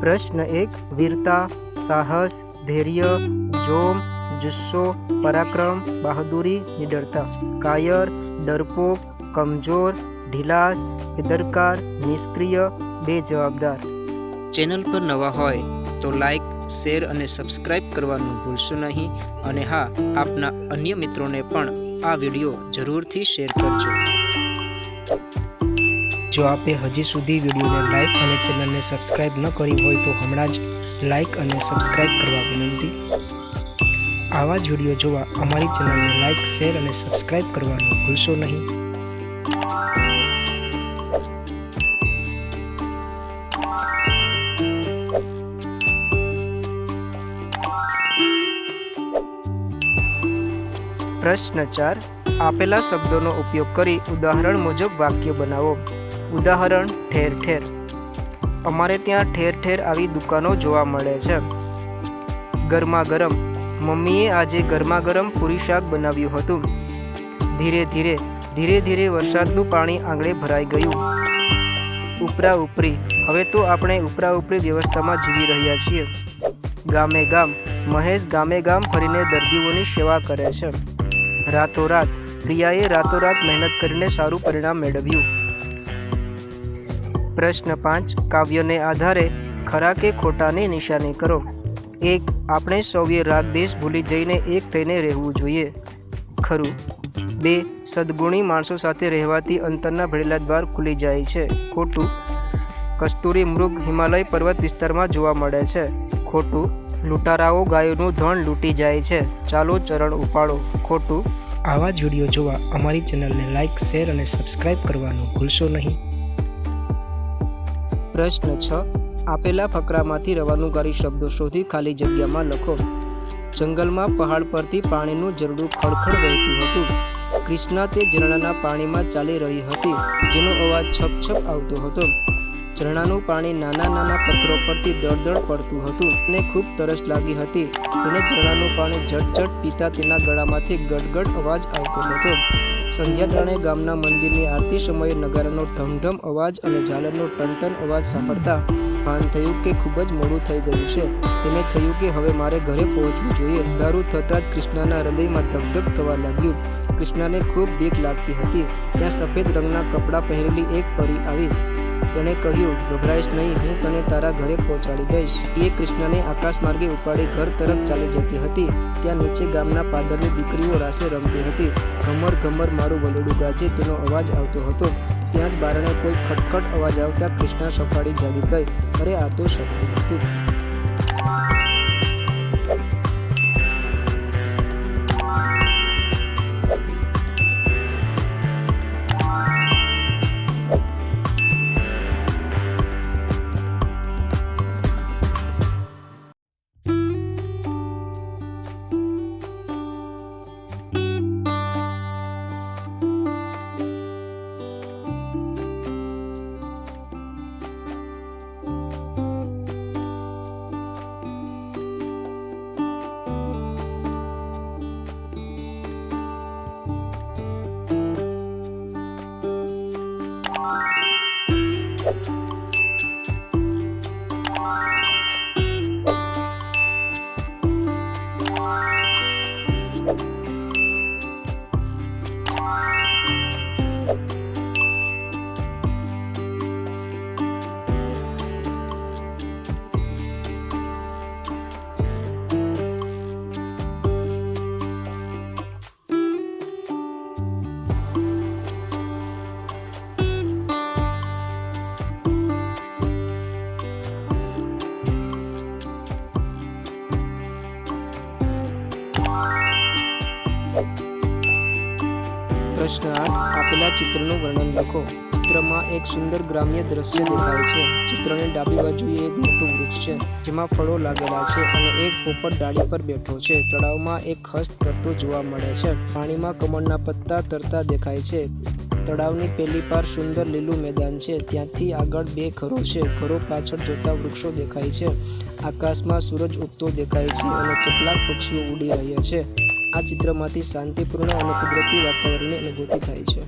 प्रश्न 1 वीरता, साहस, धैर्य, जोम, जुस्सो, पराक्रम, बहादुरी, निडरता। कायर, डरपोक, कमजोर, ढीलास, बेदरकार, निष्क्रिय, बेजवाबदार। चेनल पर नवा होय तो लाइक, शेर और सब्सक्राइब करवानुं भूलशो नहीं और हाँ, आपना अन्य मित्रों ने पण आ विडियो जरूर थी शेर करजो। जो आपे हजी सुधी विडियो ने लाइक और चेनल ने सब्सक्राइब न करी होय तो हमणाज लाइक और सब्सक्राइब करवा विनंती। आवा ज विडियो जोवा अमारी चेनल ने लाइक, शेर और सब्सक्राइब करवानुं भूलशो नहीं। प्रश्न 4 आपेला शब्दों उपयोग करी उदाहरण मुजब वाक्य बनावो। उदाहरण ठेर ठेर। अमारे त्यां ठेर ठेर आवी दुकानों जोवा मळे छे। गरमा गरम। मम्मीए आजे गरमा गरम पूरी शाक बनाव्युं हतुं। धीरे धीरे। धीरे धीरे वरसादनुं पाणी आंगळे भराई गयुं। उपरा उपरी। हवे तो आपणे उपरा उपरी व्यवस्थामां जीवी रह्या छीए। गामे गाम। महेश गामे गाम फरीने दर्दीओनी सेवा करे छे। रातों रात। प्रियाए रातों रात मेहनत करीने सारू परिणाम मेळव्युं। प्रश्न 5 काव्य ने आधारे खरा के खोटा ने निशानी करो। 1 आपणे सौए राग देश भूली जईने एक थईने रहेवुं जोईए। खरुं। 2 सद्गुणी माणसों साथे रहेवाथी अंतरना भरेला द्वार खुली जाय छे। खोटुं। कस्तूरी मृग हिमालय पर्वत विस्तारमां जोवा मळे छे। खोटुं। लूंटाराओ गायोनुं धन लूंटी जाय छे। चालो चरण उपाड़ो। खोटुं। आवा ज विडियो जोवा अमारी चेनल ने लाइक, शेर और सब्सक्राइब करवानुं भूलशो नहीं। प्रश्न 6 आपेला फकरामांथी रवानुगारी शब्दों शोधी खाली जग्यामां लखो। जंगलमां पहाड़ परथी पाणीनुं झरडुं खड़खड़ वहेतुं हतुं। कृष्णा ते झरणाना पाणीमां चाली रही हती, जेनो अवाज छप छप आवतो हतो। झरणानुं पाणी नाना नाना पत्थरो परथी दळदळ पड़तुं हतुं ने खूब तरस लागी हती। तेणे झरणानुं पाणी झटझट पीता तेना गळामांथी गडगड अवाज आवतो हतो। संध्याटाणे गामना मंदिરની आरती समये नगाराનો ઢમઢમ અવાજ અને ઝાલરનો ટનટન અવાજ સાંભળતા ભાન થયું કે ખૂબ જ મોડું થઈ ગયું છે। તેને થયું કે હવે મારે ઘરે પહોંચવું જોઈએ। દારૂ થતાં જ કૃષ્ણાના હૃદયમાં ધગધગ થવા લાગ્યું। કૃષ્ણાને ખૂબ બીક લાગતી હતી। ત્યાં સફેદ રંગના કપડાં પહેરેલી એક પરી આવી। તેણે કહ્યું ગભરાઈશ નહીં, હું તને તારા ઘરે પહોંચાડી દઈશ। એ કૃષ્ણને આકાશ માર્ગે ઉપાડી ઘર તરફ ચાલી જતી હતી। ત્યાં નીચે ગામના પાદરની દીકરીઓ રાસે રમતી હતી। ઘમર ઘમર મારું વલોડું ગાજે તેનો અવાજ આવતો હતો। ત્યાં જ બારણે કોઈ ખટખટ અવાજ આવતા કૃષ્ણા સફાળી જાગી ગઈ। અરે આ તો સપનું હતું। प्रश्न 8 आपेला चित्रનું વર્ણન લખો। ચિત્રમાં એક સુંદર ગ્રામ્ય દ્રશ્ય દેખાય છે। ચિત્રની ડાબી બાજુએ એક મોટું વૃક્ષ છે, જેમાં ફળો લાગેલા છે અને એક પોપટ ડાળી પર બેઠો છે। તળાવમાં એક હંસ તરતો જોવા મળે છે। પાણીમાં કમળના પત્તા તરતા દેખાય છે। તળાવની પેલી પાર સુંદર લીલું મેદાન છે। ત્યાંથી આગળ બે ઘરો છે। ઘરો પાછળ જોતા વૃક્ષો દેખાય છે। આકાશમાં સૂરજ ઉગતો દેખાય છે અને કેટલાક પક્ષીઓ ઉડી રહ્યા છે। આ ચિત્રમાંથી શાંતિપૂર્ણ અને કુદરતી વાતાવરણની અનુભૂતિ થાય છે।